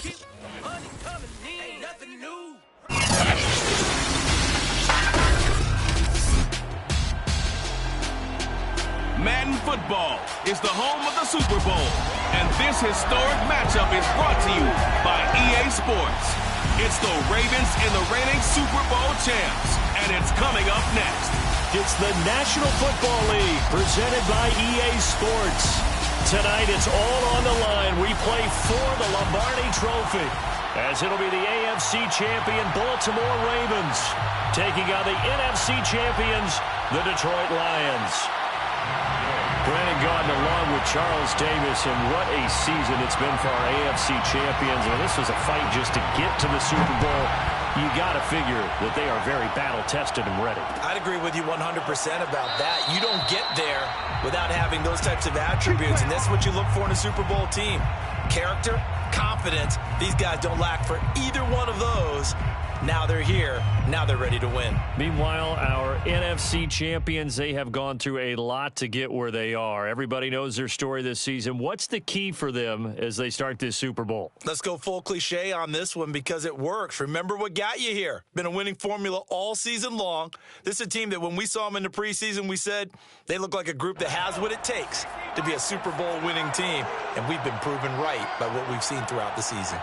Madden Football is the home of the Super Bowl, and this historic matchup is brought to you by EA Sports. It's the Ravens and the reigning Super Bowl champs, and it's coming up next. It's the National Football League presented by EA Sports. Tonight it's all on the line. We play for the Lombardi Trophy, as it'll be the AFC champion Baltimore Ravens taking on the NFC champions, the Detroit Lions. Brandon Gaudin along with Charles Davis, and what a season it's been for our AFC champions. And this was a fight just to get to the Super Bowl. You got to figure that they are very battle-tested and ready. I'd agree with you 100% about that. You don't get there without having those types of attributes, and that's what you look for in a Super Bowl team. Character, confidence. These guys don't lack for either one of those. Now they're here. Now they're ready to win. Meanwhile, our NFC champions, they have gone through a lot to get where they are. Everybody knows their story this season. What's the key for them as they start this Super Bowl? Let's go full cliche on this one because it works. Remember what got you here. Been a winning formula all season long. This is a team that when we saw them in the preseason, we said they look like a group that has what it takes to be a Super Bowl winning team. And we've been proven right by what we've seen throughout the season.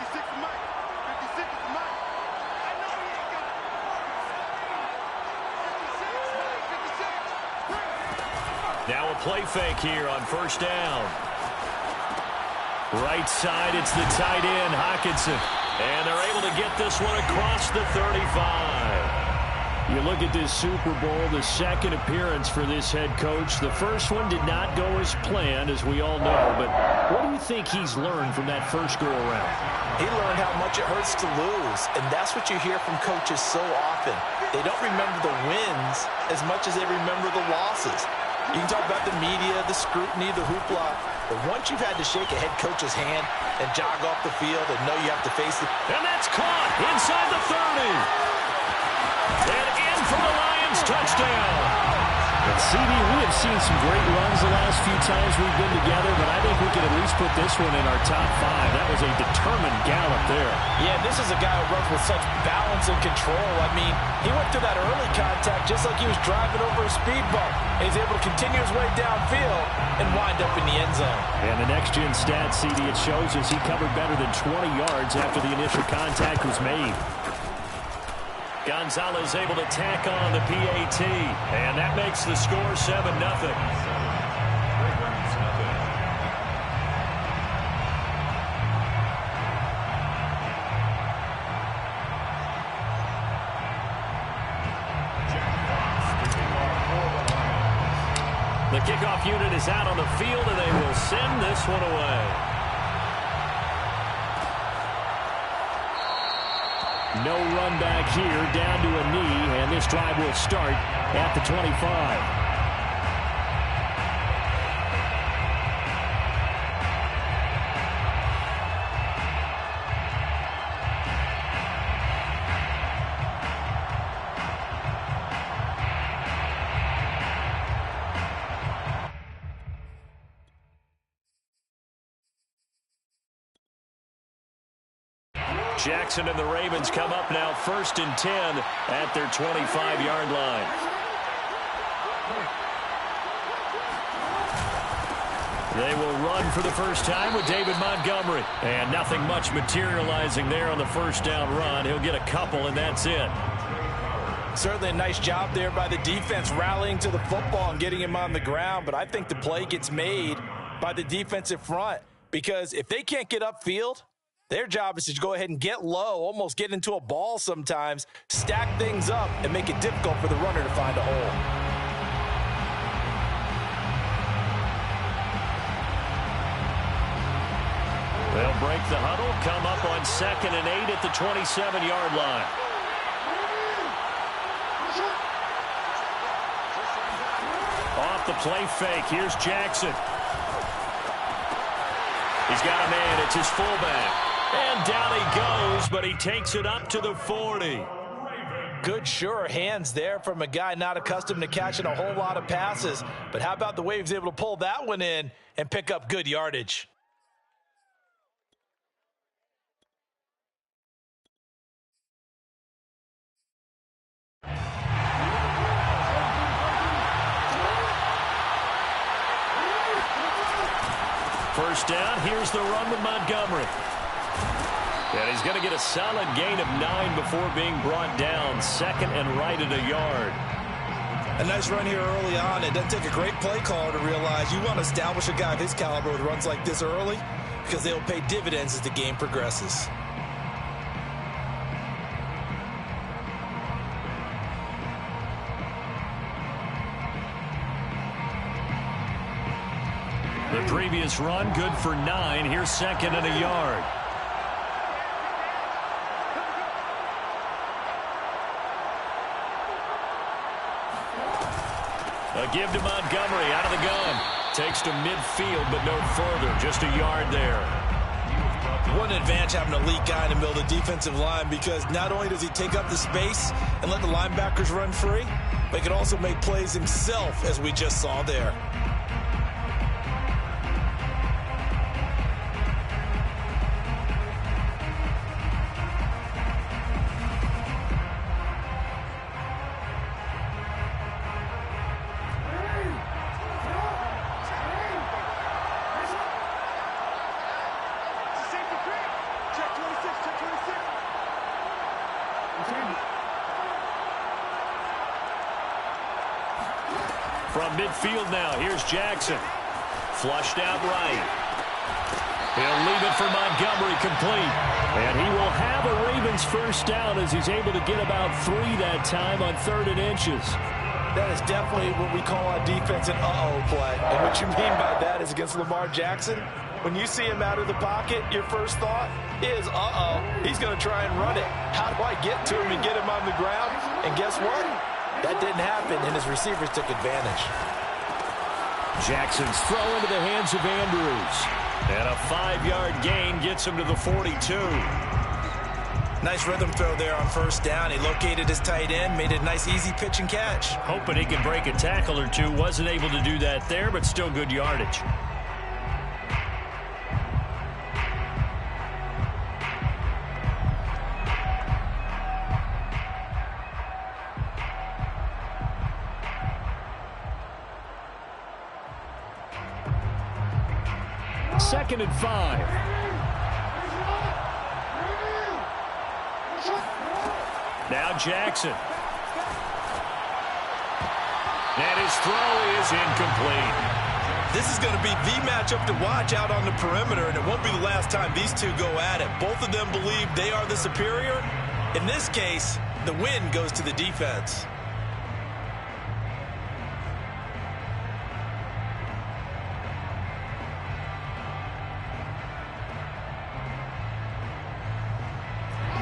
Now a play fake here on first down. Right side, it's the tight end, Hockenson. And they're able to get this one across the 35. You look at this Super Bowl, the second appearance for this head coach. The first one did not go as planned, as we all know. But what do you think he's learned from that first go-around? He learned how much it hurts to lose, and that's what you hear from coaches so often. They don't remember the wins as much as they remember the losses. You can talk about the media, the scrutiny, the hoopla, but once you've had to shake a head coach's hand and jog off the field and know you have to face it. And that's caught inside the 30. And in for the Lions, touchdown. And CD, we have seen some great runs the last few times we've been together, but I think we can at least put this one in our top 5. That was a determined gallop there. Yeah, this is a guy who runs with such balance and control. I mean, he went through that early contact just like he was driving over a speed bump. And he's able to continue his way downfield and wind up in the end zone. And the next-gen stat, CD, it shows us he covered better than 20 yards after the initial contact was made. Gonzalez able to tack on the PAT, and that makes the score 7-0. The kickoff unit is out on the field, and they will send this one away. No run back here, down to a knee, and this drive will start at the 25. Jackson and the Ravens come up now 1st and 10 at their 25-yard line. They will run for the first time with David Montgomery. And nothing much materializing there on the first down run. He'll get a couple, and that's it. Certainly a nice job there by the defense rallying to the football and getting him on the ground. But I think the play gets made by the defensive front. Because if they can't get upfield, their job is to go ahead and get low, almost get into a ball sometimes, stack things up, and make it difficult for the runner to find a hole. They'll break the huddle, come up on 2nd and 8 at the 27-yard line. Off the play fake, here's Jackson. He's got a man, it's his fullback. And down he goes, but he takes it up to the 40. Good, sure hands there from a guy not accustomed to catching a whole lot of passes. But how about the way he was able to pull that one in and pick up good yardage? first down. Here's the run with Montgomery. And he's going to get a solid gain of 9 before being brought down. Second and right at a yard. A nice run here early on. It doesn't take a great play caller to realize you want to establish a guy of his caliber with runs like this early because they'll pay dividends as the game progresses. The previous run, good for 9. Here's second and a yard. A give to Montgomery out of the gun. Takes to midfield, but no further. Just a yard there. What an advantage having an elite guy in the middle of the defensive line, because not only does he take up the space and let the linebackers run free, but he can also make plays himself, as we just saw there. From midfield now, here's Jackson. Flushed out right. He'll leave it for Montgomery complete. And he will have a Ravens first down as he's able to get about 3 that time on 3rd and inches. That is definitely what we call on defense an uh-oh play. And what you mean by that is against Lamar Jackson, when you see him out of the pocket, your first thought is, uh-oh, he's going to try and run it. How do I get to him and get him on the ground? And guess what? That didn't happen, and his receivers took advantage. Jackson's throw into the hands of Andrews. And a 5-yard gain gets him to the 42. Nice rhythm throw there on first down. He located his tight end, made a nice easy pitch and catch. Hoping he could break a tackle or two. Wasn't able to do that there, but still good yardage. Second and 5. Now Jackson. And his throw is incomplete. This is going to be the matchup to watch out on the perimeter, and it won't be the last time these two go at it. Both of them believe they are the superior. In this case, the win goes to the defense.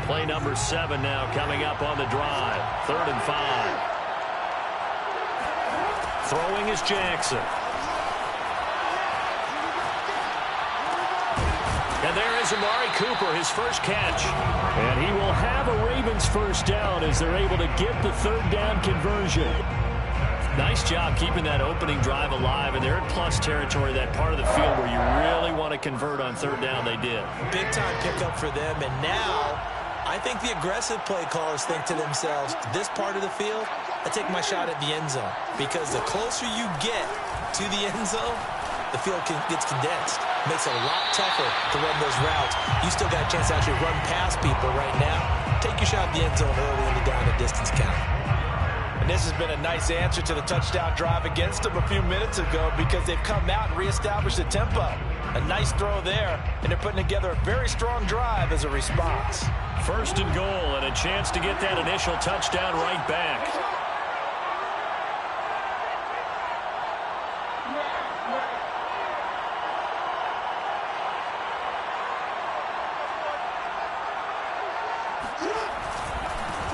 Play number 7 now coming up on the drive. 3rd and 5. Throwing is Jackson. And there is Amari Cooper, his first catch. And he will have a Ravens first down as they're able to get the 3rd down conversion. Nice job keeping that opening drive alive, and they're in plus territory, that part of the field where you really want to convert on 3rd down. They did. Big time pickup for them, and now I think the aggressive play callers think to themselves, this part of the field, I take my shot at the end zone. Because the closer you get to the end zone, the field gets condensed. Makes it a lot tougher to run those routes. You still got a chance to actually run past people right now. Take your shot at the end zone early in the down and distance count. And this has been a nice answer to the touchdown drive against them a few minutes ago, because they've come out and reestablished the tempo. A nice throw there, and they're putting together a very strong drive as a response. 1st and goal, and a chance to get that initial touchdown right back.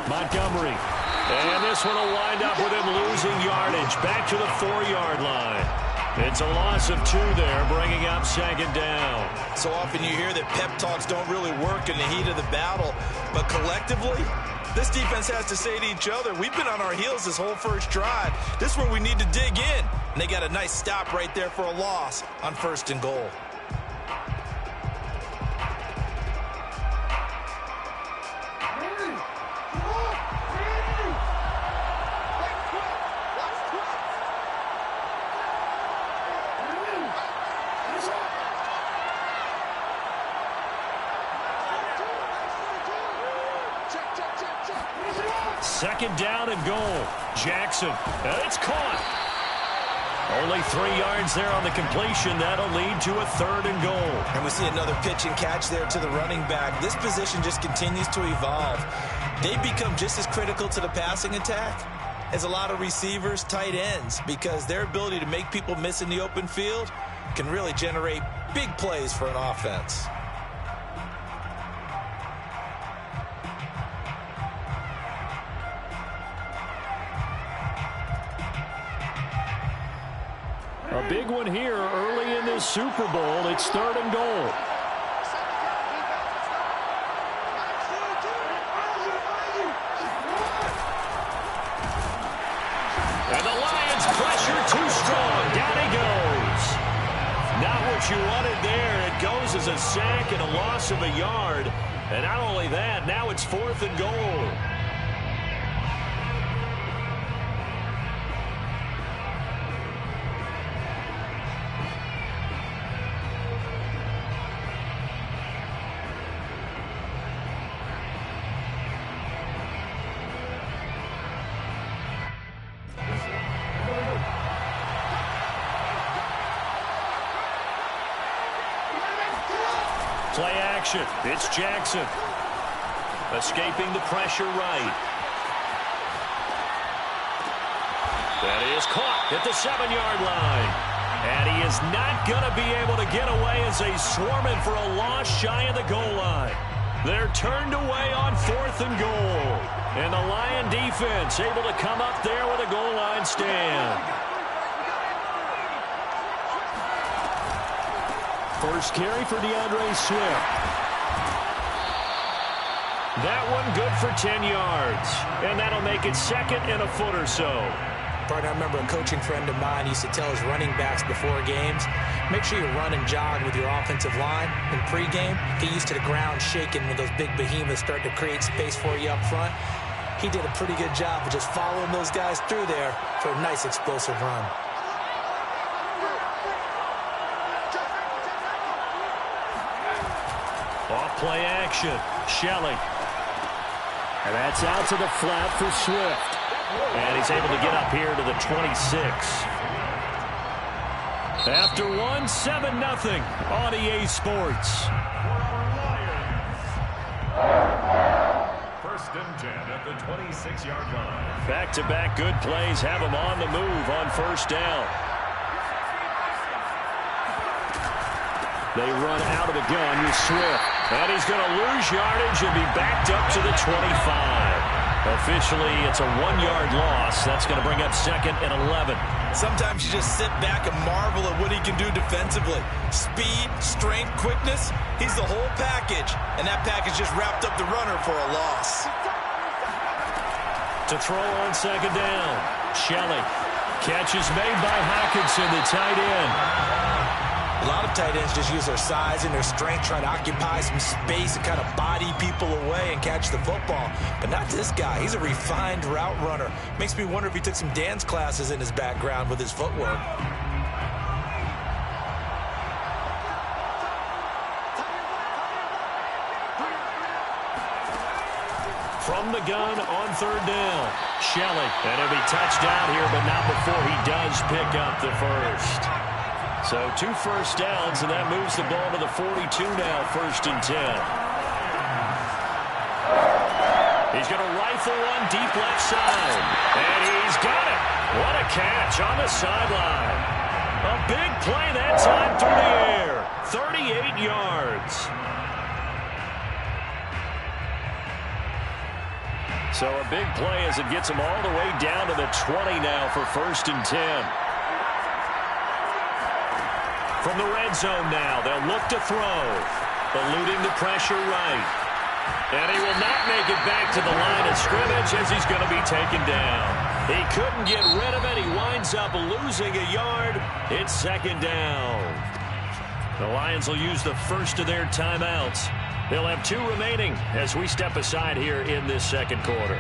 Montgomery. And this one will wind up with him losing yardage. Back to the 4-yard line. It's a loss of 2 there, bringing up 2nd down. So often you hear that pep talks don't really work in the heat of the battle, but collectively, this defense has to say to each other, we've been on our heels this whole first drive. This is where we need to dig in. And they got a nice stop right there for a loss on 1st and goal. Second down and goal. Jackson. And it's caught. Only 3 yards there on the completion. That'll lead to a 3rd and goal. And we see another pitch and catch there to the running back. This position just continues to evolve. They become just as critical to the passing attack as a lot of receivers, tight ends, because their ability to make people miss in the open field can really generate big plays for an offense. A big one here early in this Super Bowl. It's 3rd and goal. And the Lions pressure too strong. Down he goes. Not what you wanted there. It goes as a sack and a loss of a yard. And not only that, now it's 4th and goal. Play action. It's Jackson. Escaping the pressure right. That is caught at the 7-yard line. And he is not going to be able to get away as they swarm him for a loss shy of the goal line. They're turned away on 4th and goal. And the Lion defense able to come up there with a goal line stand. First carry for DeAndre Swift. That one good for 10 yards. And that'll make it 2nd and a foot or so. Partner, I remember a coaching friend of mine used to tell his running backs before games, make sure you run and jog with your offensive line in pregame. Get used to the ground shaking when those big behemoths start to create space for you up front. He did a pretty good job of just following those guys through there for a nice explosive run. Off-play action. Shelley. And that's out to the flat for Swift. And he's able to get up here to the 26. After one, 7-0 on EA Sports. First and 10 at the 26-yard line. Back-to-back good plays have him on the move on first down. They run out of the gun with Swift. And he's going to lose yardage and be backed up to the 25. Officially, it's a 1-yard loss. That's going to bring up 2nd and 11. Sometimes you just sit back and marvel at what he can do defensively. Speed, strength, quickness, he's the whole package. And that package just wrapped up the runner for a loss. To throw on 2nd down, Shelley. Catch is made by Hockenson, the tight end. A lot of tight ends just use their size and their strength, try to occupy some space and kind of body people away and catch the football. But not this guy. He's a refined route runner. Makes me wonder if he took some dance classes in his background with his footwork. From the gun on 3rd down, Shelley. And it'll be touchdown here, but not before he does pick up the first. So 2 first downs, and that moves the ball to the 42 now, 1st and 10. He's going to rifle one deep left side. And he's got it. What a catch on the sideline. A big play that time through the air. 38 yards. So a big play as it gets him all the way down to the 20 now for 1st and 10. From the red zone now, they'll look to throw. Eluding the pressure right. And he will not make it back to the line of scrimmage as he's going to be taken down. He couldn't get rid of it. He winds up losing a yard. It's 2nd down. The Lions will use the first of their timeouts. They'll have 2 remaining as we step aside here in this 2nd quarter.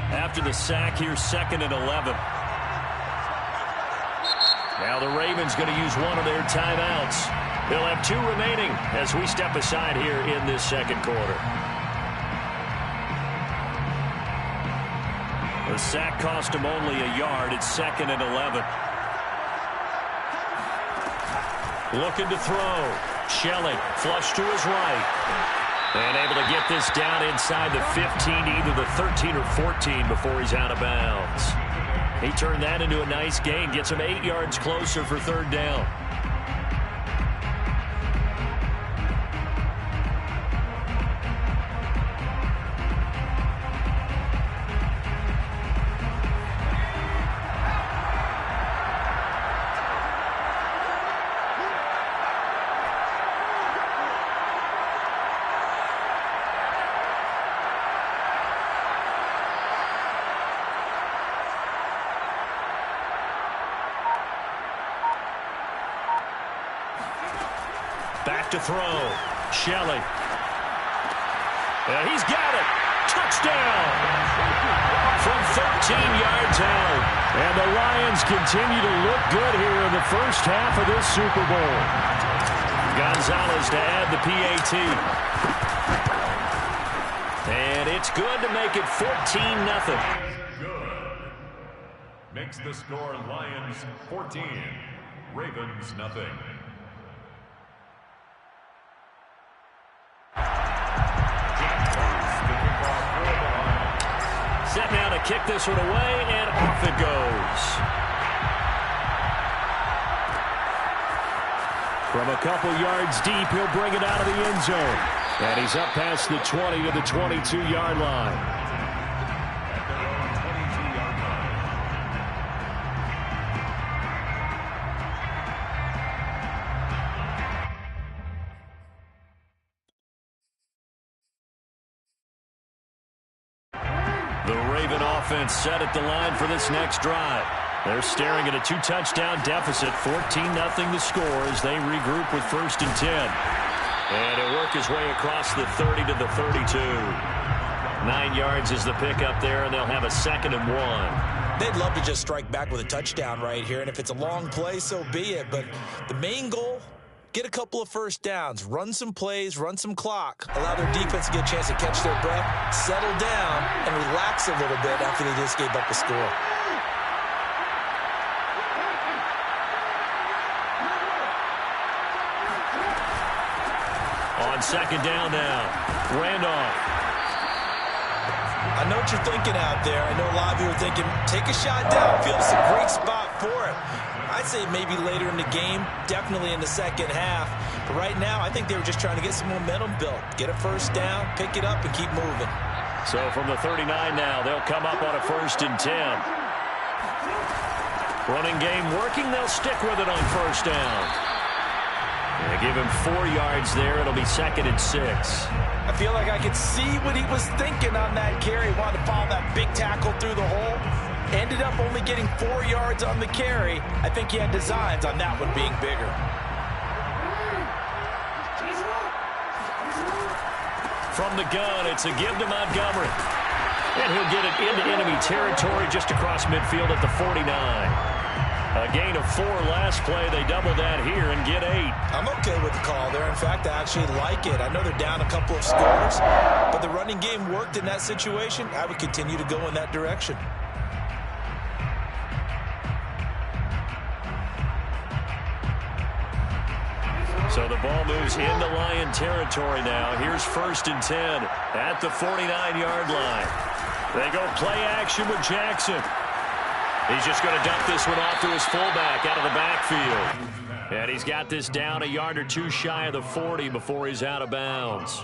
After the sack, here's 2nd and 11. Now the Ravens going to use one of their timeouts. They'll have 2 remaining as we step aside here in this second quarter. The sack cost him only a yard. It's 2nd and 11. Looking to throw. Shelley flush to his right. And able to get this down inside the 15, either the 13 or 14 before he's out of bounds. He turned that into a nice gain. Gets him 8 yards closer for 3rd down. Back to throw. Shelley. And he's got it. Touchdown. From 13 yards out. And the Lions continue to look good here in the first half of this Super Bowl. Gonzalez to add the PAT. And it's good to make it 14-0. Good. Makes the score Lions 14, Ravens nothing. Set now to kick this one away, and off it goes. From a couple yards deep, he'll bring it out of the end zone. And he's up past the 20 to the 22-yard line. At their own 22-yard line. The Raven offense set at the line for this next drive. They're staring at a 2-touchdown deficit, 14-0 the score as they regroup with 1st and 10. And he'll work his way across the 30 to the 32. 9 yards is the pickup there, and they'll have a 2nd and 1. They'd love to just strike back with a touchdown right here, and if it's a long play, so be it. But the main goal, get a couple of 1st downs, run some plays, run some clock, allow their defense to get a chance to catch their breath, settle down, and relax a little bit after they just gave up a score. On 2nd down now, Randolph. I know what you're thinking out there. I know a lot of you are thinking, take a shot downfield. It's a great spot for it. I'd say maybe later in the game, definitely in the second half. But right now, I think they were just trying to get some momentum built. Get a 1st down, pick it up, and keep moving. So from the 39 now, they'll come up on a 1st and 10. Running game working, they'll stick with it on 1st down. They give him 4 yards there. It'll be 2nd and 6. I feel like I could see what he was thinking on that carry. He wanted to follow that big tackle through the hole. Ended up only getting 4 yards on the carry. I think he had designs on that one being bigger. From the gun, it's a give to Montgomery. And he'll get it into enemy territory just across midfield at the 49. A gain of 4 last play. They double that here and get 8. I'm okay with the call there. In fact, I actually like it. I know they're down a couple of scores, but the running game worked in that situation. I would continue to go in that direction. So the ball moves into Lion territory now. Here's 1st and 10 at the 49-yard line. They go play action with Jackson. He's just going to dump this one off to his fullback out of the backfield. And he's got this down a yard or 2 shy of the 40 before he's out of bounds.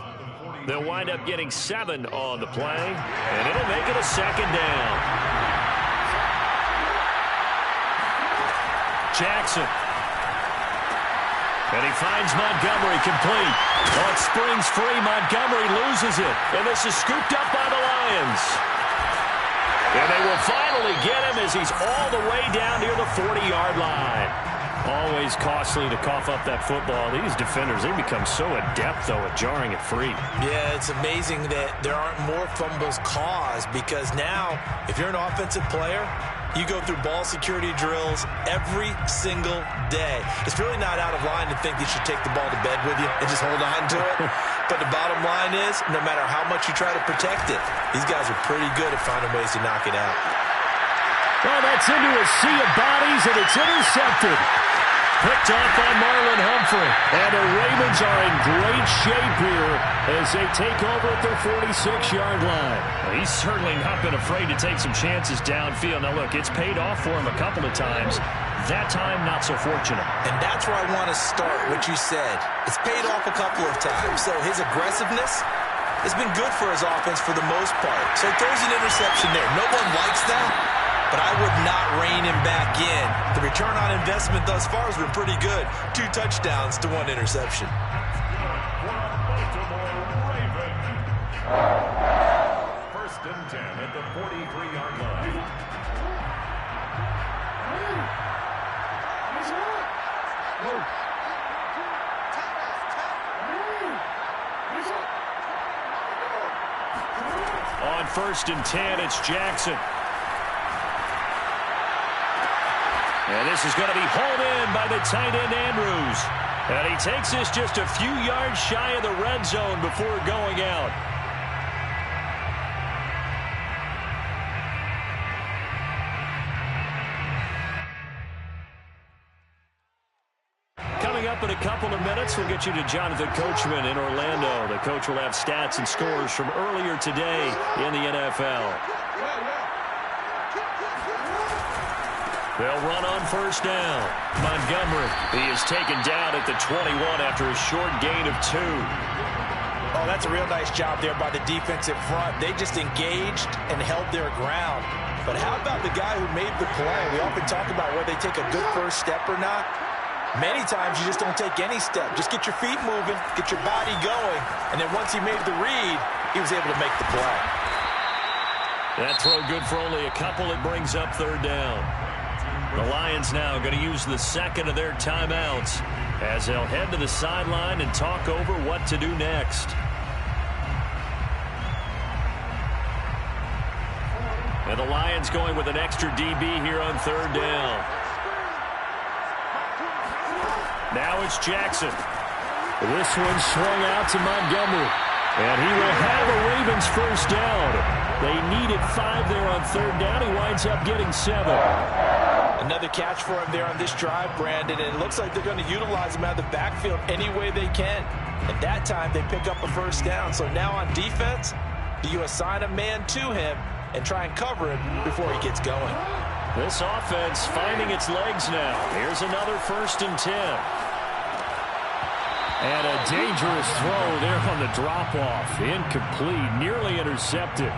They'll wind up getting 7 on the play, and it'll make it a 2nd down. Jackson. And he finds Montgomery complete. Oh, it springs free. Montgomery loses it. And this is scooped up by the Lions. And they will finally get him as he's all the way down near the 40-yard line. Always costly to cough up that football. These defenders, they become so adept, though, at jarring it free. Yeah, it's amazing that there aren't more fumbles caused because now, if you're an offensive player, You go through ball security drills every single day. It's really not out of line to think you should take the ball to bed with you and just hold on to it. But the bottom line is, no matter how much you try to protect it, these guys are pretty good at finding ways to knock it out. Well, that's into a sea of bodies, and it's intercepted. Picked off by Marlon Humphrey. And the Ravens are in great shape here as they take over at their 46-yard line. Well, he's certainly not been afraid to take some chances downfield. Now, look, it's paid off for him a couple of times. That time, not so fortunate. And that's where I want to start, what you said. It's paid off a couple of times. So his aggressiveness has been good for his offense for the most part. So he throws an interception there. No one likes that. But I would not rein him back in. The return on investment thus far has been pretty good. 2 touchdowns to 1 interception. First and 10 at the 43-yard line. On first and 10, it's Jackson. And this is going to be hauled in by the tight end, Andrews. And he takes this just a few yards shy of the red zone before going out. Coming up in a couple of minutes, we'll get you to Jonathan Coachman in Orlando. The coach will have stats and scores from earlier today in the NFL. They'll run on first down. Montgomery, he is taken down at the 21 after a short gain of 2. Oh, that's a real nice job there by the defensive front. They just engaged and held their ground. But how about the guy who made the play? We often talk about whether they take a good first step or not. Many times you just don't take any step. Just get your feet moving, get your body going, and then once he made the read, he was able to make the play. That throw good for only a couple. It brings up third down. The Lions now going to use the second of their timeouts as they'll head to the sideline and talk over what to do next. And the Lions going with an extra DB here on third down. Now it's Jackson. This one swung out to Montgomery. And he will have a Ravens first down. They needed 5 there on third down. He winds up getting 7. Another catch for him there on this drive, Brandon, and it looks like they're going to utilize him out of the backfield any way they can. And that time they pick up a first down. So now on defense, do you assign a man to him and try and cover him before he gets going? This offense finding its legs now. Here's another first and 10. And a dangerous throw there on the drop-off. Incomplete, nearly intercepted.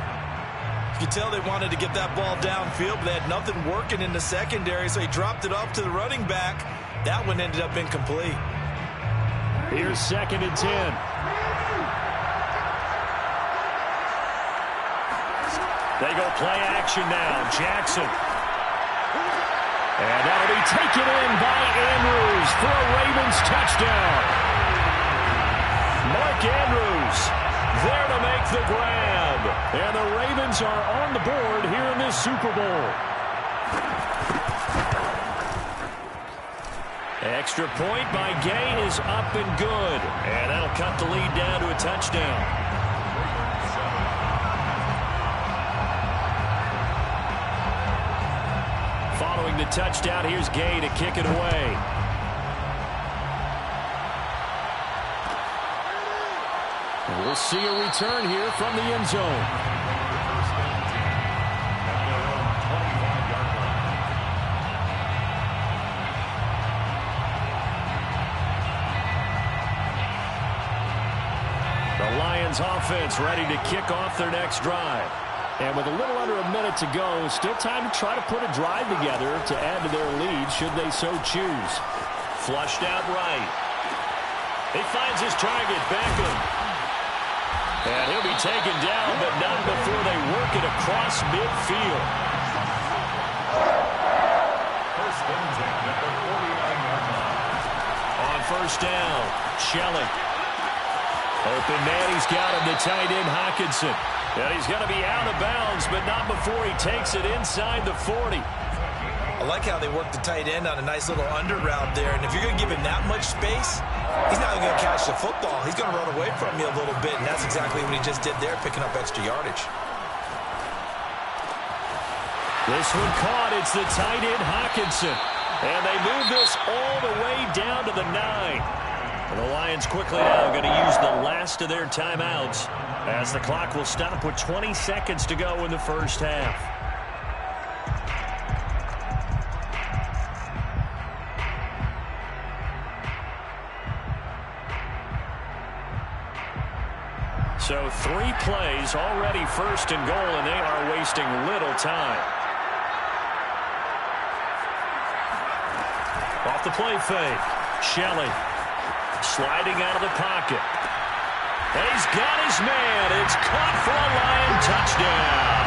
You can tell they wanted to get that ball downfield, but they had nothing working in the secondary, so he dropped it off to the running back. That one ended up incomplete. Here's second and 10. They go play action now. Jackson. And that'll be taken in by Andrews for a Ravens touchdown. Mark Andrews there to make the grab. And the Ravens are on the board here in this Super Bowl. Extra point by Gain is up and good. And that'll cut the lead down to a touchdown. Following the touchdown, here's Gay to kick it away. And we'll see a return here from the end zone. The Lions offense ready to kick off their next drive. And with a little under a minute to go, still time to try to put a drive together to add to their lead should they so choose. Flushed out right. He finds his target, Beckham. And he'll be taken down, but not before they work it across midfield. First and 10 at the 49-yard line. On first down, Shelley. Open man, he's got him, the tight end, Hockenson. And he's going to be out of bounds, but not before he takes it inside the 40. I like how they work the tight end on a nice little under route there. And if you're going to give him that much space, he's not going to catch the football. He's going to run away from you a little bit, and that's exactly what he just did there, picking up extra yardage. This one caught. It's the tight end, Hawkinson. And they move this all the way down to the 9. And the Lions quickly now going to use the last of their timeouts as the clock will stop with 20 seconds to go in the first half. So 3 plays, already first and goal, and they are wasting little time. Off the play fake, Shelley sliding out of the pocket. And he's got his man. It's caught for a Lion touchdown.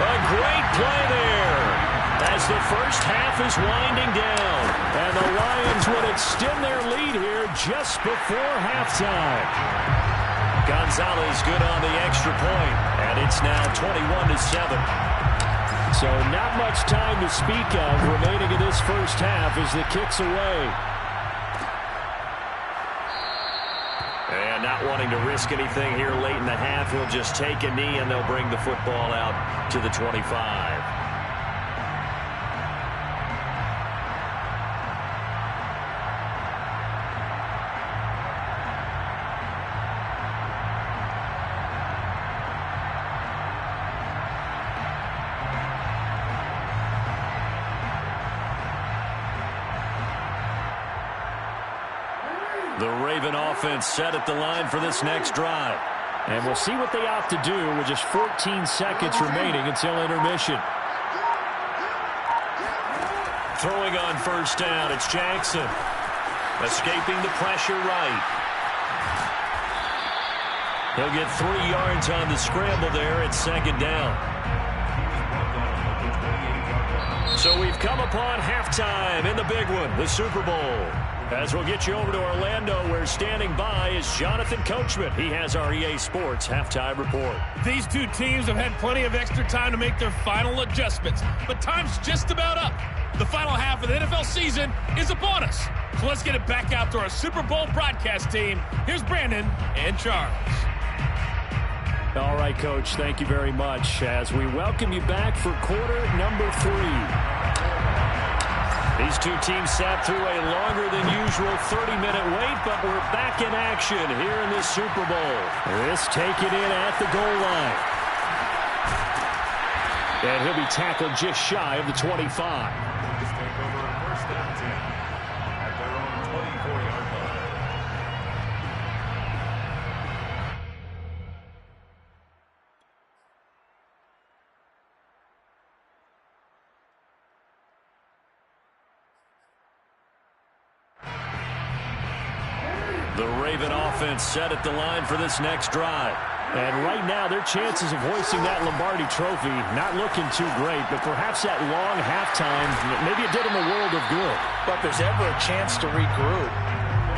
A great play there as the first half is winding down. And the Lions would extend their lead here just before halftime. Gonzalez good on the extra point, and it's now 21-7. So not much time to speak of remaining in this first half as the kick's away. And not wanting to risk anything here late in the half, he'll just take a knee and they'll bring the football out to the 25. The Raven offense set at the line for this next drive. And we'll see what they opt to do with just 14 seconds remaining until intermission. Throwing on first down, it's Jackson. Escaping the pressure right. He'll get 3 yards on the scramble there at second down. So we've come upon halftime in the big one, the Super Bowl. As we'll get you over to Orlando, where standing by is Jonathan Coachman. He has our EA Sports halftime report. These two teams have had plenty of extra time to make their final adjustments, but time's just about up. The final half of the NFL season is upon us. So let's get it back out to our Super Bowl broadcast team. Here's Brandon and Charles. All right, Coach, thank you very much as we welcome you back for quarter number 3. These two teams sat through a longer than usual 30-minute wait, but we're back in action here in this Super Bowl. This taken in at the goal line. And he'll be tackled just shy of the 25. Take over first and 10 at their own 24-yard line. The Raven offense set at the line for this next drive. And right now, their chances of hoisting that Lombardi trophy not looking too great, but perhaps that long halftime, maybe it did them a world of good. But if there's ever a chance to regroup,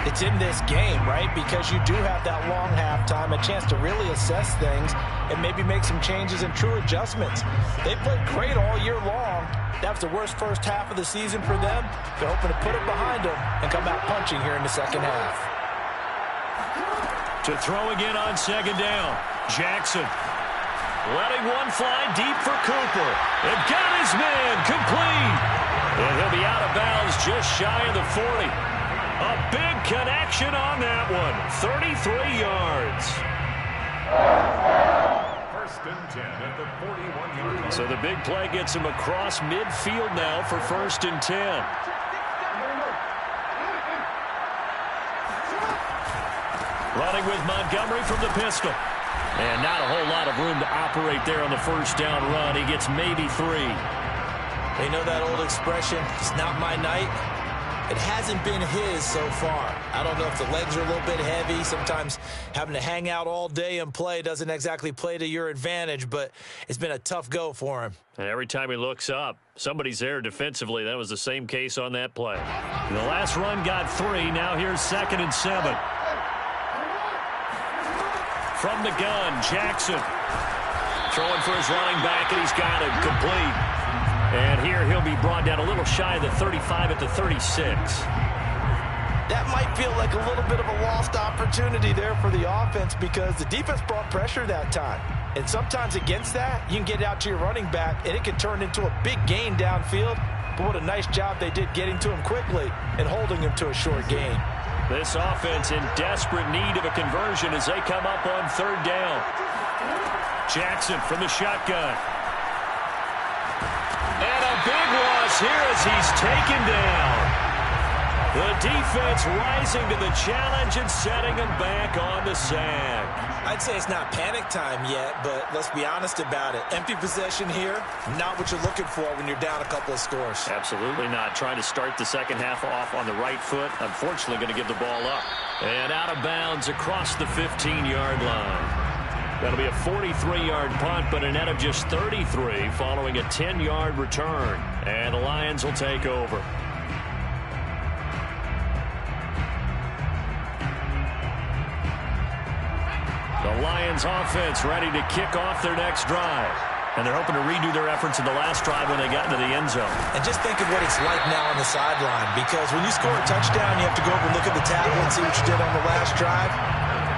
it's in this game, right? Because you do have that long halftime, a chance to really assess things and maybe make some changes and true adjustments. They played great all year long. That was the worst first half of the season for them. They're hoping to put it behind them and come out punching here in the second half. To throw again on second down, Jackson letting one fly deep for Cooper. It got his man complete. And he'll be out of bounds just shy of the 40. A big connection on that one. 33 yards. First and 10 at the 41-yard line. So the big play gets him across midfield now for first and 10. Running with Montgomery from the pistol. And not a whole lot of room to operate there on the first down run. He gets maybe 3. They know that old expression, it's not my night. It hasn't been his so far. I don't know if the legs are a little bit heavy. Sometimes having to hang out all day and play doesn't exactly play to your advantage, but it's been a tough go for him. And every time he looks up, somebody's there defensively. That was the same case on that play. The last run got 3. Now here's second and 7. from the gun. Jackson throwing for his running back, and he's got it complete. And here he'll be brought down a little shy of the 35 at the 36. That might feel like a little bit of a lost opportunity there for the offense because the defense brought pressure that time. And sometimes against that, you can get out to your running back, and it can turn into a big gain downfield. But what a nice job they did getting to him quickly and holding him to a short gain. This offense in desperate need of a conversion as they come up on third down. Jackson from the shotgun. And a big loss here as he's taken down. The defense rising to the challenge and setting him back on the sack. I'd say it's not panic time yet, but let's be honest about it. Empty possession here, not what you're looking for when you're down a couple of scores. Absolutely not. Trying to start the second half off on the right foot. Unfortunately, going to give the ball up. And out of bounds across the 15-yard line. That'll be a 43-yard punt, but a net of just 33 following a 10-yard return. And the Lions will take over. The Lions offense ready to kick off their next drive. And they're hoping to redo their efforts in the last drive when they got into the end zone. And just think of what it's like now on the sideline, because when you score a touchdown, you have to go over and look at the tablet and see what you did on the last drive.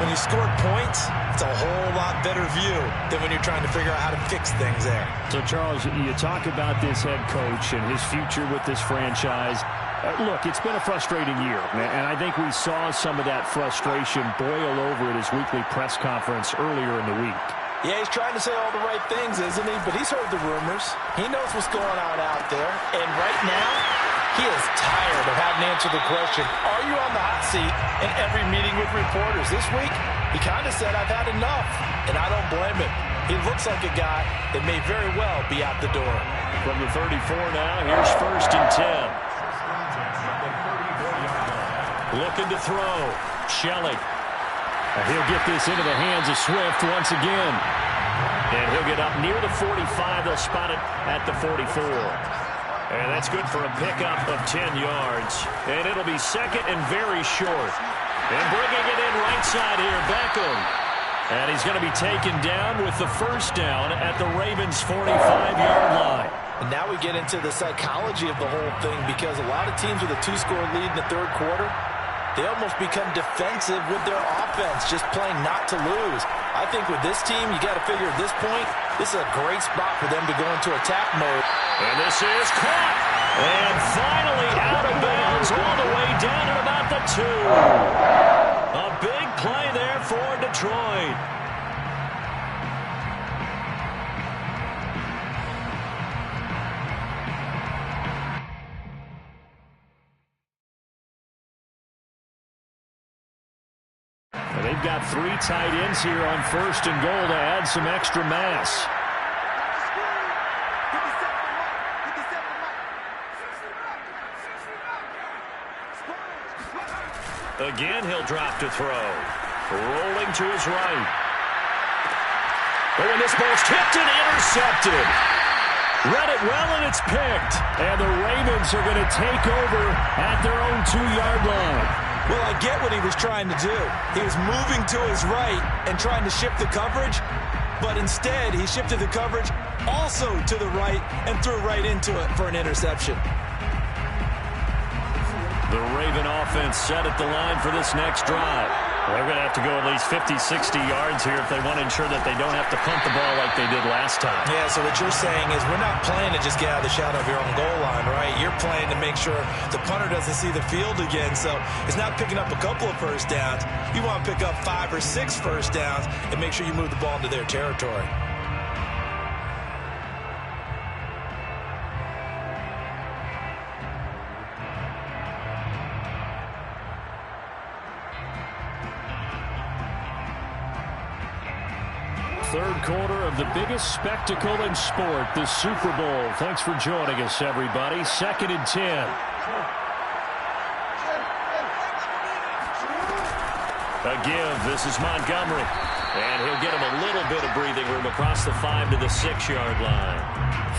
When you scored points, it's a whole lot better view than when you're trying to figure out how to fix things there. So, Charles, you talk about this head coach and his future with this franchise. Look, it's been a frustrating year, and I think we saw some of that frustration boil over at his weekly press conference earlier in the week. Yeah, he's trying to say all the right things, isn't he? But he's heard the rumors. He knows what's going on out there. And right now, he is tired of having to answer the question, are you on the hot seat in every meeting with reporters? This week, he kind of said, I've had enough, and I don't blame him. He looks like a guy that may very well be out the door. From the 34 now, here's 1st and 10. Looking to throw. Shelley. He'll get this into the hands of Swift once again. And he'll get up near the 45. They'll spot it at the 44. And that's good for a pickup of 10 yards. And it'll be second and very short. And bringing it in right side here, Beckham. And he's going to be taken down with the first down at the Ravens' 45-yard line. And now we get into the psychology of the whole thing, because a lot of teams with a 2-score lead in the third quarter, they almost become defensive with their offense, just playing not to lose. I think with this team, you got to figure at this point, this is a great spot for them to go into attack mode. And this is caught. And finally out of bounds all the way down at about the 2. A big play there for Detroit. They've got 3 tight ends here on 1st and goal to add some extra mass. Again, he'll drop to throw. Rolling to his right. Oh, and this ball's tipped and intercepted. Read it well, and it's picked. And the Ravens are going to take over at their own 2-yard line. Well, I get what he was trying to do. He was moving to his right and trying to shift the coverage, but instead he shifted the coverage also to the right and threw right into it for an interception. The Raven offense set at the line for this next drive. They're going to have to go at least 50, 60 yards here if they want to ensure that they don't have to punt the ball like they did last time. Yeah, so what you're saying is we're not playing to just get out of the shadow of your own goal line, right? You're playing to make sure the punter doesn't see the field again. So it's not picking up a couple of first downs. You want to pick up 5 or 6 first downs and make sure you move the ball into their territory. Third quarter of the biggest spectacle in sport, the Super Bowl. Thanks for joining us, everybody. 2nd and 10. A give. This is Montgomery. And he'll get him a little bit of breathing room across the 5 to the 6-yard line.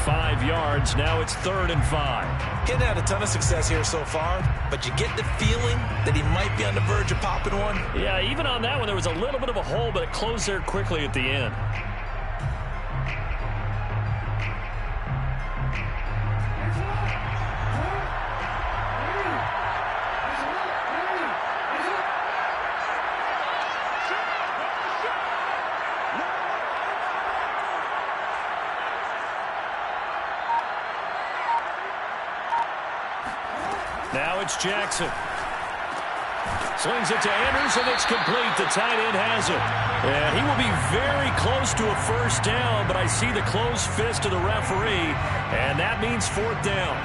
5 yards. Now it's 3rd and 5. Getting had a ton of success here so far, but you get the feeling that he might be on the verge of popping one. Yeah, even on that one, there was a little bit of a hole, but it closed there quickly at the end. Now it's Jackson. Slings it to Anderson. It's complete. The tight end has it. And he will be very close to a first down, but I see the closed fist of the referee, and that means 4th down.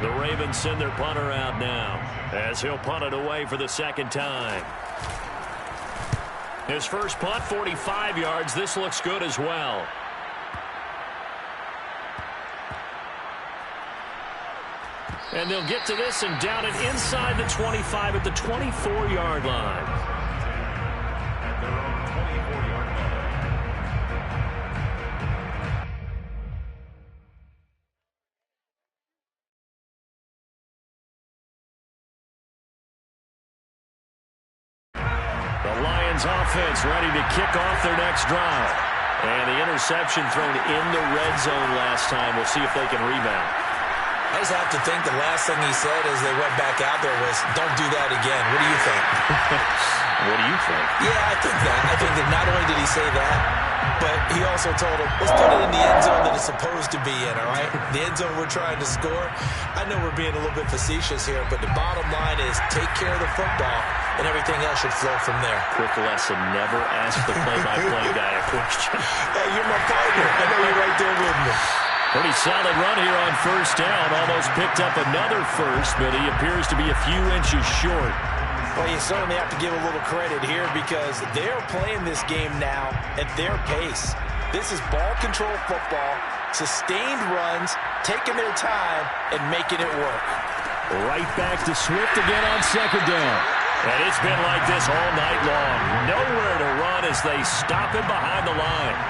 The Ravens send their punter out now as he'll punt it away for the 2nd time. His first punt, 45 yards. This looks good as well. And they'll get to this and down it inside the 25 at the 24-yard line. At their own 24-yard line. The Lions offense ready to kick off their next drive. And the interception thrown in the red zone last time. We'll see if they can rebound. I just have to think the last thing he said as they went back out there was, don't do that again. What do you think? What do you think? Yeah, I think that. I think that not only did he say that, but he also told him, let's put it in the end zone that it's supposed to be in, all right? The end zone we're trying to score. I know we're being a little bit facetious here, but the bottom line is take care of the football, and everything else should flow from there. Quick lesson, never ask the play-by-play guy a question. Hey, you're my partner. I know you're right there with me. Pretty solid run here on first down. Almost picked up another first, but he appears to be a few inches short. Well, you certainly have to give a little credit here because they're playing this game now at their pace. This is ball control football, sustained runs, taking their time, and making it work. Right back to Swift again on 2nd down. And it's been like this all night long. Nowhere to run as they stop him behind the line.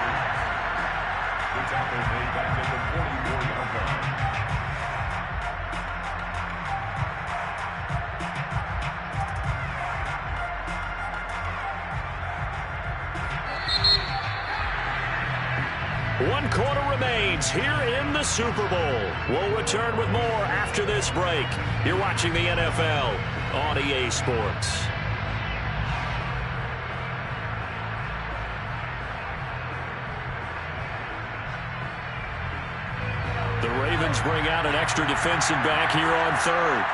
The tackle made back at the 44-yard line. One quarter remains here in the Super Bowl. We'll return with more after this break. You're watching the NFL on EA Sports. The Ravens bring out an extra defensive back here on 3rd.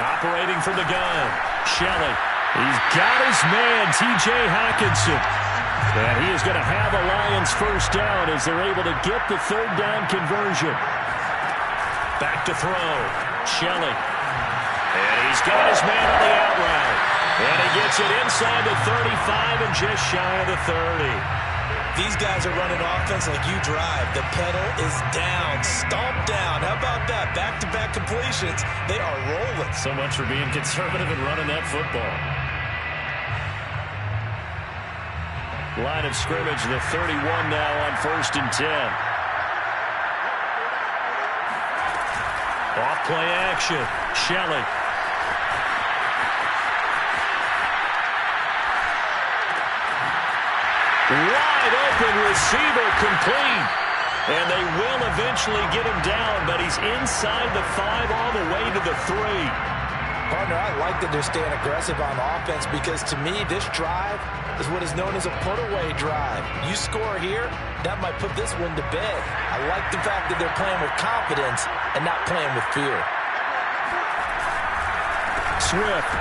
Operating from the gun, Shelley. He's got his man, T.J. Hockenson. And he is going to have a Lions first down as they're able to get the 3rd down conversion. Back to throw, Shelley. And he's got his man on the out route. And he gets it inside the 35 and just shy of the 30. These guys are running offense like you drive. The pedal is down, stomped down. How about that? Back-to-back completions. They are rolling. So much for being conservative and running that football. Line of scrimmage, the 31 now on 1st and 10. Off play action, Shelley. Wide open receiver complete. And they will eventually get him down, but he's inside the 5 all the way to the 3. Partner, I like that they're staying aggressive on offense because to me, this drive is what is known as a put-away drive. You score here, that might put this one to bed. I like the fact that they're playing with confidence and not playing with fear. Swift.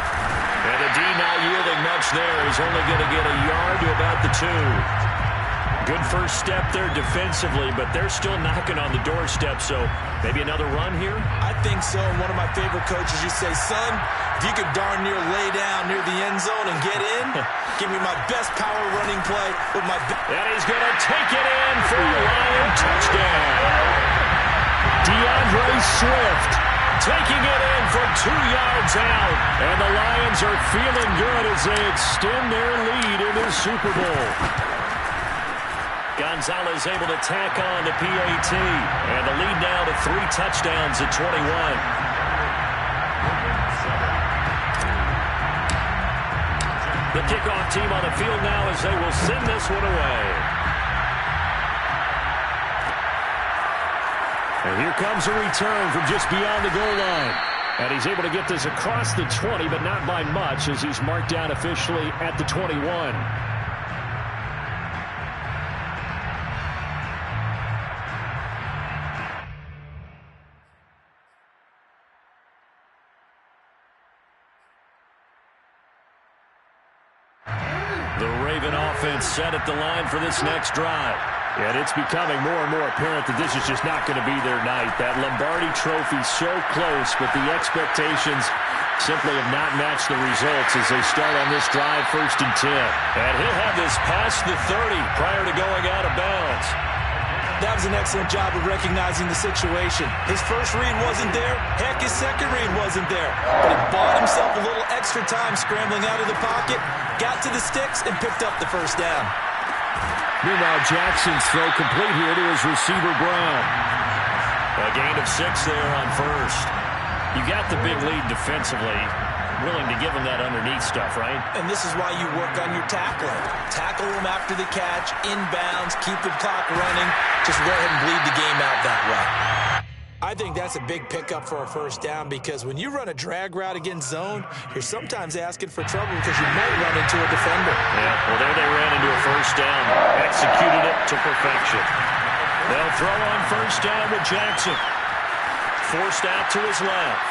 And the D not yielding much there. He's only going to get a yard to about the 2. Good first step there defensively, but they're still knocking on the doorstep, so maybe another run here? I think so, and one of my favorite coaches used to say, son, if you could darn near lay down near the end zone and get in, give me my best power running play with my... And he's going to take it in for a Lion Swift taking it in from 2 yards out. And the Lions are feeling good as they extend their lead in the Super Bowl. Gonzalez able to tack on to PAT. And the lead now to 3 touchdowns at 21. The kickoff team on the field now as they will send this one away. And here comes a return from just beyond the goal line. And he's able to get this across the 20, but not by much as he's marked down officially at the 21. The Raven offense set at the line for this next drive. And it's becoming more and more apparent that this is just not going to be their night. That Lombardi Trophy so close, but the expectations simply have not matched the results as they start on this drive, 1st and 10. And he'll have this past the 30 prior to going out of bounds. That was an excellent job of recognizing the situation. His first read wasn't there. Heck, his second read wasn't there. But he bought himself a little extra time scrambling out of the pocket, got to the sticks, and picked up the first down. Meanwhile, Jackson's throw complete here to his receiver, Brown. A gain of 6 there on first. You got the big lead defensively. Willing to give him that underneath stuff, right? And this is why you work on your tackling. Tackle him after the catch, inbounds, keep the clock running. Just go ahead and bleed the game out that way. I think that's a big pickup for a first down because when you run a drag route against zone, you're sometimes asking for trouble because you may run into a defender. Yeah, well, there they ran into a first down. Executed it to perfection. They'll throw on first down with Jackson. Forced out to his left.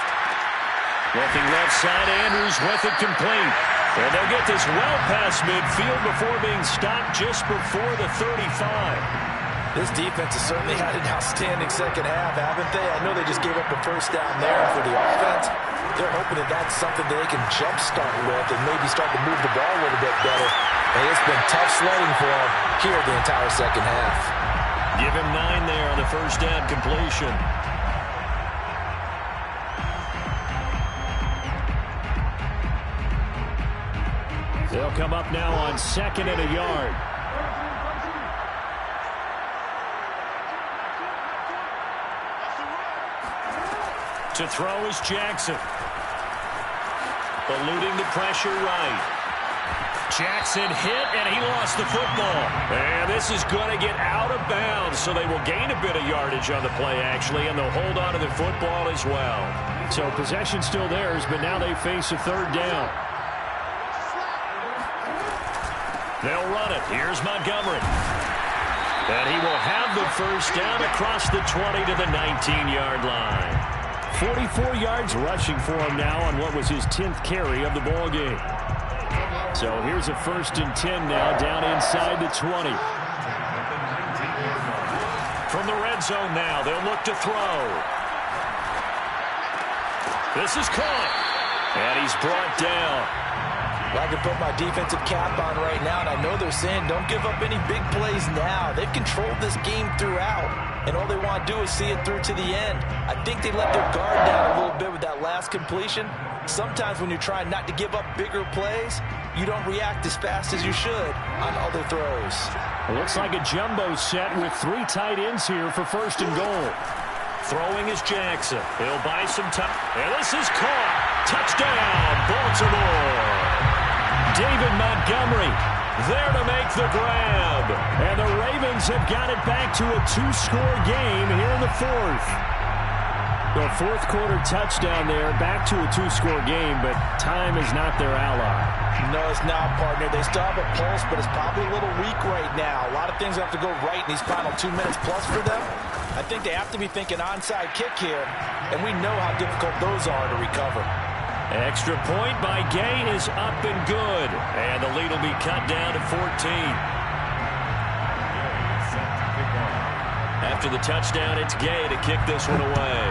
Looking left side, Andrews with it complete. And they'll get this well past midfield before being stopped just before the 35. This defense has certainly had an outstanding second half, haven't they? I know they just gave up a first down there for the offense. They're hoping that that's something that they can jumpstart with and maybe start to move the ball a little bit better. And it's been tough sledding for them here the entire second half. Give him 9 there on the first down completion. They'll come up now on 2nd and a yard. To throw is Jackson. Eluding the pressure right. Jackson hit, and he lost the football. And this is going to get out of bounds, so they will gain a bit of yardage on the play, actually, and they'll hold on to the football as well. So possession still theirs, but now they face a 3rd down. They'll run it. Here's Montgomery. And he will have the first down across the 20 to the 19-yard line. 44 yards rushing for him now on what was his 10th carry of the ball game. So here's a 1st and 10 now down inside the 20. From the red zone now, they'll look to throw. This is caught. And he's brought down. I can put my defensive cap on right now, and I know they're saying don't give up any big plays now. They've controlled this game throughout, and all they want to do is see it through to the end. I think they let their guard down a little bit with that last completion. Sometimes when you're trying not to give up bigger plays, you don't react as fast as you should on other throws. It looks like a jumbo set with 3 tight ends here for 1st and goal. Throwing is Jackson. He'll buy some time. And this is caught. Touchdown, Baltimore. David Montgomery there to make the grab. And the Ravens have got it back to a 2-score game here in the 4th. The 4th quarter touchdown there, back to a 2-score game, but time is not their ally. No, it's not, partner. They still have a pulse, but it's probably a little weak right now. A lot of things have to go right in these final 2 minutes plus for them. I think they have to be thinking onside kick here, and we know how difficult those are to recover. Extra point by Gay is up and good. And the lead will be cut down to 14. After the touchdown, it's Gay to kick this one away.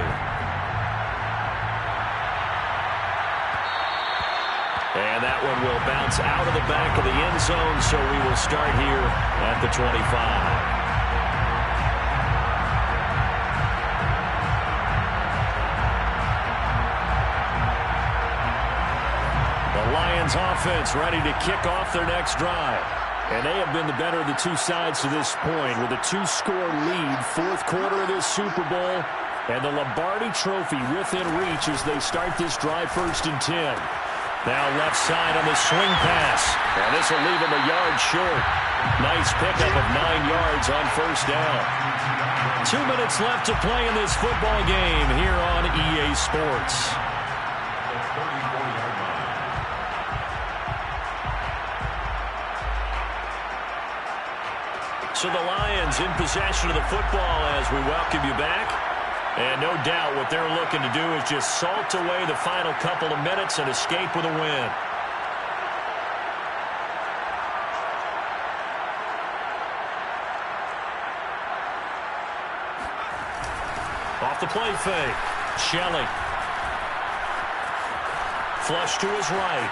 And that one will bounce out of the back of the end zone, so we will start here at the 25. Lions offense ready to kick off their next drive. And they have been the better of the two sides to this point with a 2-score lead, fourth quarter of this Super Bowl, and the Lombardi Trophy within reach as they start this drive 1st and 10. Now left side on the swing pass, and this will leave him a yard short. Nice pickup of 9 yards on 1st down. 2 minutes left to play in this football game here on EA Sports. So the Lions in possession of the football as we welcome you back. And no doubt what they're looking to do is just salt away the final couple of minutes and escape with a win. Off the play fake. Shelley. Flush to his right.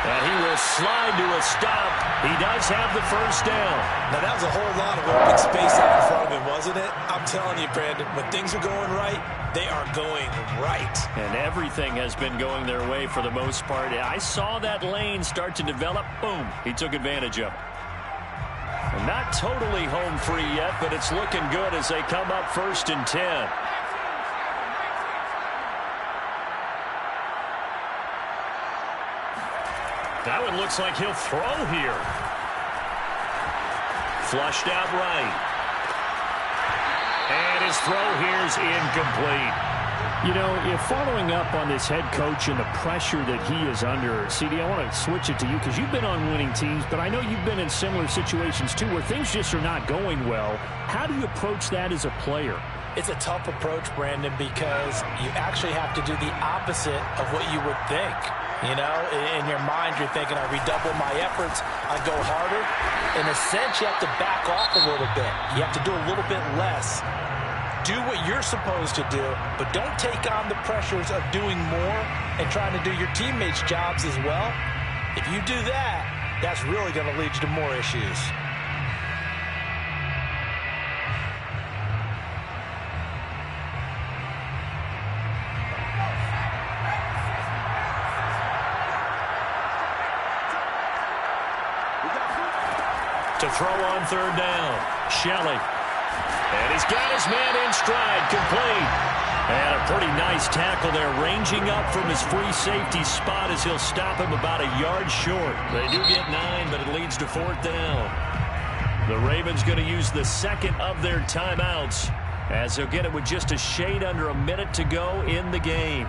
And he will slide to a stop. He does have the 1st down. Now, that was a whole lot of open space out in front of him, wasn't it? I'm telling you, Brandon, when things are going right, they are going right. And everything has been going their way for the most part. I saw that lane start to develop. Boom. He took advantage of it. And not totally home free yet, but it's looking good as they come up 1st and 10. That one looks like he'll throw here. Flushed out right. And his throw here's incomplete. You know, if following up on this head coach and the pressure that he is under, CD, I want to switch it to you because you've been on winning teams, but I know you've been in similar situations too where things just are not going well. How do you approach that as a player? It's a tough approach, Brandon, because you actually have to do the opposite of what you would think. You know, in your mind, you're thinking, I redouble my efforts, I go harder. In a sense, you have to back off a little bit. You have to do a little bit less. Do what you're supposed to do, but don't take on the pressures of doing more and trying to do your teammates' jobs as well. If you do that, that's really going to lead you to more issues. To throw on 3rd down. Shelley. And he's got his man in stride, complete. And a pretty nice tackle there, ranging up from his free safety spot as he'll stop him about a yard short. They do get 9, but it leads to 4th down. The Ravens going to use the 2nd of their timeouts as they'll get it with just a shade under a minute to go in the game.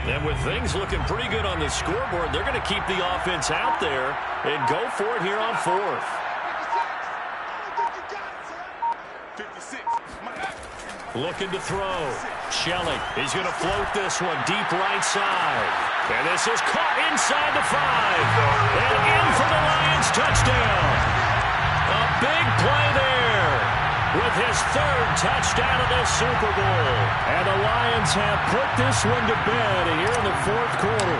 And with things looking pretty good on the scoreboard, they're going to keep the offense out there and go for it here on 4th. 56. Looking to throw. Shelley. He's going to float this one deep right side. And this is caught inside the 5. And in for the Lions touchdown. A big play there with his 3rd touchdown of the Super Bowl. And the Lions have put this one to bed here in the 4th quarter.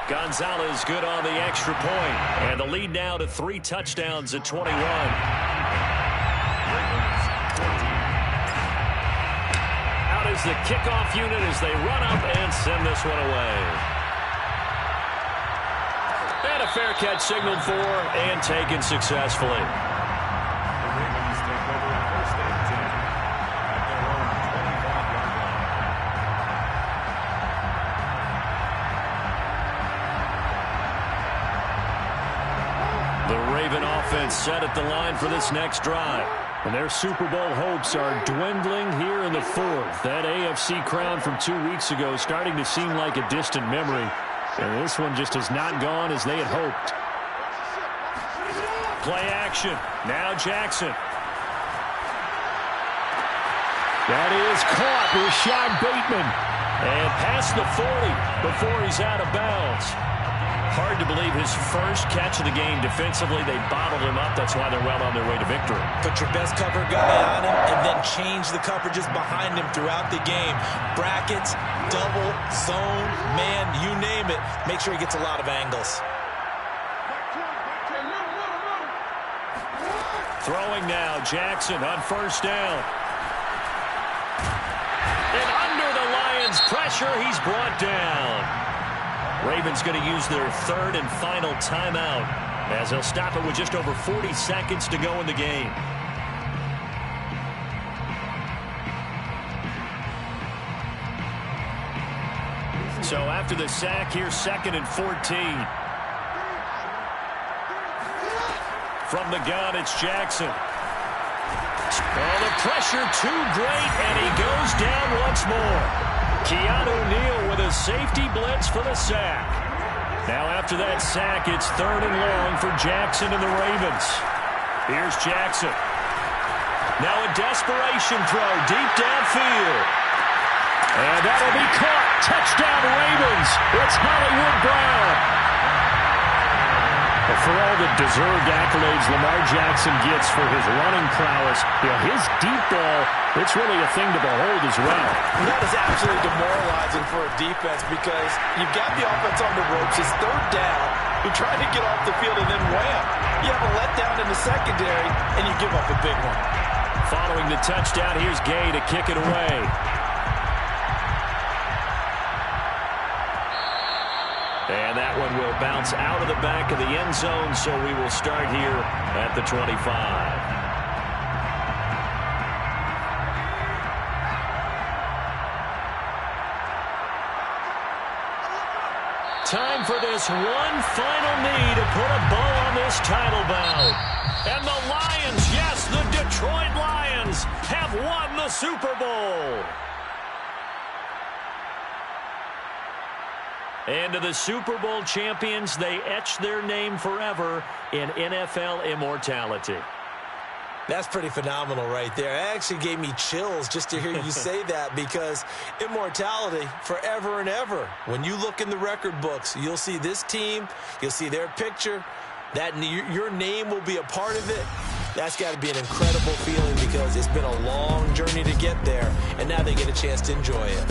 Gonzalez good on the extra point. And the lead now to 3 touchdowns at 21. Out is the kickoff unit as they run up and send this one away. And a fair catch signaled for and taken successfully. The Ravens take over 1st and 10 at their own 25-yard line. The Raven offense set at the line for this next drive. And their Super Bowl hopes are dwindling here in the 4th. That AFC crown from 2 weeks ago starting to seem like a distant memory. And this one just has not gone as they had hoped. Play action. Now Jackson. That is caught. Rashad Bateman. And past the 40 before he's out of bounds. Hard to believe his first catch of the game defensively. They bottled him up. That's why they're well on their way to victory. Put your best cover guy on him and then change the coverages behind him throughout the game. Brackets, double, zone, man, you name it. Make sure he gets a lot of angles. Throwing now, Jackson on first down. And under the Lions' pressure, he's brought down. Ravens going to use their third and final timeout as they'll stop it with just over 40 seconds to go in the game. So after the sack, here's 2nd and 14. From the gun, it's Jackson. Oh, the pressure too great, and he goes down once more. Keanu Neal with a safety blitz for the sack. Now after that sack, it's 3rd and long for Jackson and the Ravens. Here's Jackson. Now a desperation throw deep downfield. And that'll be caught. Touchdown Ravens. It's Hollywood Brown. But for all the deserved accolades Lamar Jackson gets for his running prowess, his deep ball, it's really a thing to behold as well. And that is absolutely demoralizing for a defense because you've got the offense on the ropes. It's 3rd down. You're trying to get off the field and then wham. You have a letdown in the secondary, and you give up a big one. Following the touchdown, here's Gay to kick it away. And that one will bounce out of the back of the end zone, so we will start here at the 25. Time for this one final knee to put a bow on this title bout. And the Lions, yes, the Detroit Lions have won the Super Bowl. And to the Super Bowl champions, they etch their name forever in NFL immortality. That's pretty phenomenal right there. It actually gave me chills just to hear you say that because immortality forever and ever. When you look in the record books, you'll see this team, you'll see their picture, that your name will be a part of it. That's got to be an incredible feeling because it's been a long journey to get there, and now they get a chance to enjoy it.